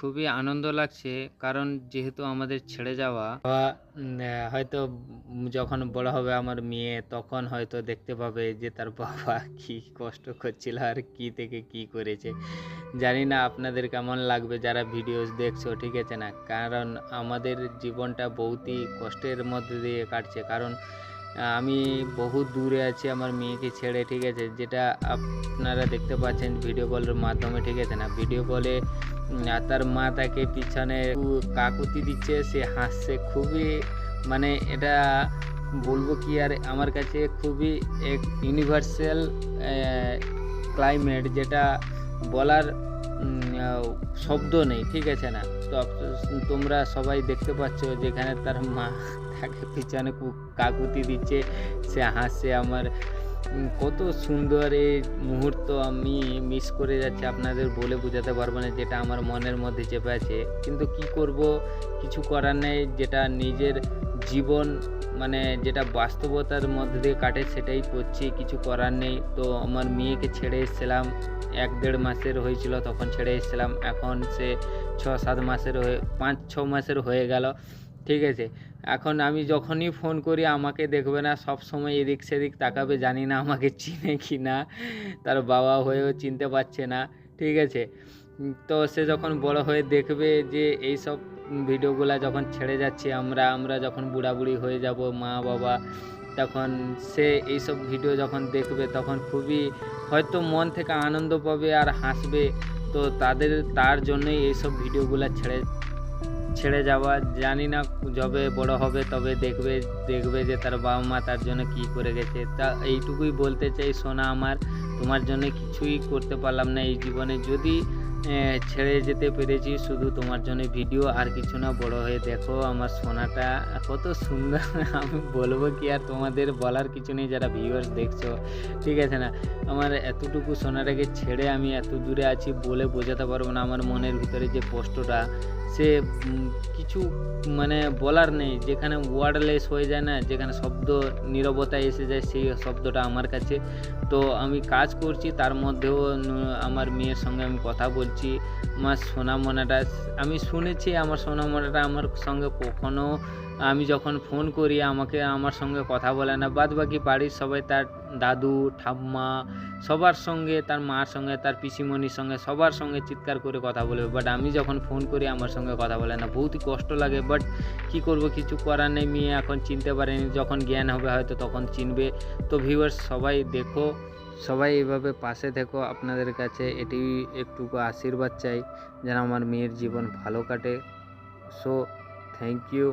খুবই আনন্দ লাগছে, কারণ যেহেতু আমাদের ছেড়ে যাওয়া হয়তো যখন বড় হবে আমার মেয়ে, তখন হয়তো দেখতে পাবে যে তার বাবা কি কষ্ট করছিল আর কি থেকে কি করেছে। জানি না আপনাদের কেমন লাগবে যারা ভিডিওস দেখছো, ঠিক আছে না? কারণ আমাদের জীবনটা বহুতই কষ্টের মধ্যে দিয়ে কাটছে, কারণ আমি বহু দূরে আছি আমার মেয়েকে ছেড়ে, ঠিক আছে? যেটা আপনারা দেখতে পাচ্ছেন ভিডিও কলের মাধ্যমে, ঠিক আছে না? ভিডিও কলে তার মা তাকে পিছনে কাকুতি দিচ্ছে, সে হাসছে, খুবই মানে এটা বলবো কি আর, আমার কাছে খুবই এক ইউনিভার্সাল ক্লাইমেট, যেটা বলার শব্দ নেই, ঠিক আছে না? তো তোমরা সবাই দেখতে পাচ্ছ যেখানে তার মা তাকে পিছনে কাকুতি দিচ্ছে, সে হাসছে। আমার কত সুন্দর এই মুহূর্ত আমি মিস করে যাচ্ছি, আপনাদের বলে বোঝাতে পারবো না, যেটা আমার মনের মধ্যে চেপে আছে। কিন্তু কি করব, কিছু করার নেই, যেটা নিজের জীবন মানে যেটা বাস্তবতার মধ্যে দিয়ে কাটে সেটাই করছি, কিছু করার নেই। তো আমার মেয়েকে ছেড়ে এসেছিলাম, 1-1.5 মাসের হয়েছিল তখন ছেড়ে এসেছিলাম, এখন সে 6-7 মাসের 5-6 মাসের হয়ে গেল, ঠিক আছে? এখন আমি যখনই ফোন করি আমাকে দেখবে না, সব সময় এদিক সেদিক তাকাবে, জানি না আমাকে চিনে কি না, তার বাবা হয়েও চিনতে পারছে না, ঠিক আছে? তো সে যখন বড় হয়ে দেখবে যে এইসব ভিডিওগুলা যখন ছেড়ে যাচ্ছি আমরা যখন বুড়াবুড়ি হয়ে যাব মা বাবা, তখন সে এইসব ভিডিও যখন দেখবে তখন খুবই হয়তো মন থেকে আনন্দ পাবে আর হাসবে। তো তার জন্যই এইসব ভিডিওগুলা ছেড়ে যাওয়া। জানি না যবে বড় হবে তবে দেখবে যে তার বাবা মা তার জন্য কি করে গেছে। তা এইটুকুই বলতে চাই, সোনা আমার, তোমার জন্য কিছুই করতে পারলাম না এই জীবনে, যদি ছেড়ে যেতে পেরেছি শুধু তোমার জন্য ভিডিও, আর কিছু না। বড় হয়ে দেখো আমার সোনাটা কত সুন্দর আমি বলবো কি আর, তোমাদের বলার কিছু নেই যারা ভিউয়ার্স দেখছো, ঠিক আছে না? আমার এতটুকু সোনাটাকে ছেড়ে আমি এত দূরে আছি, বলে বোঝাতে পারবো না আমার মনের ভিতরে যে কষ্টটা, সে কিছু মানে বলার নেই। যেখানে ওয়ার্ডলেস হয়ে যায় না, যেখানে শব্দ নীরবতা এসে যায়, সেই শব্দটা আমার কাছে। তো আমি কাজ করছি, তার মধ্যেও আমার মেয়ের সঙ্গে আমি কথা বলছি। আমার সোনামনাটা, আমি শুনেছি আমার সোনামনাটা আমার সঙ্গে কখনো, আমি যখন ফোন করি আমার সঙ্গে কথা বলে না, বাদ বাকি বাড়ির সবাই, তার দাদু ঠাম্মা সবার সঙ্গে, তার মার সঙ্গে, তার পিসিমণির সঙ্গে, সবার সঙ্গে চিৎকার করে কথা বলবে, বাট আমি যখন ফোন করি আমার সঙ্গে কথা বলে না, বহুতই কষ্ট লাগে। বাট কি করব, কিছু করার নেই, মেয়ে এখন চিনতে পারেনি, যখন জ্ঞান হবে হয়তো তখন চিনবে। তো ভিউয়ার্স সবাই দেখো, সবাই এইভাবে পাশে থেকো, আপনাদের কাছে এটি একটুকু আশীর্বাদ চাই যেন আমার মেয়ের জীবন ভালো কাটে। So thank you.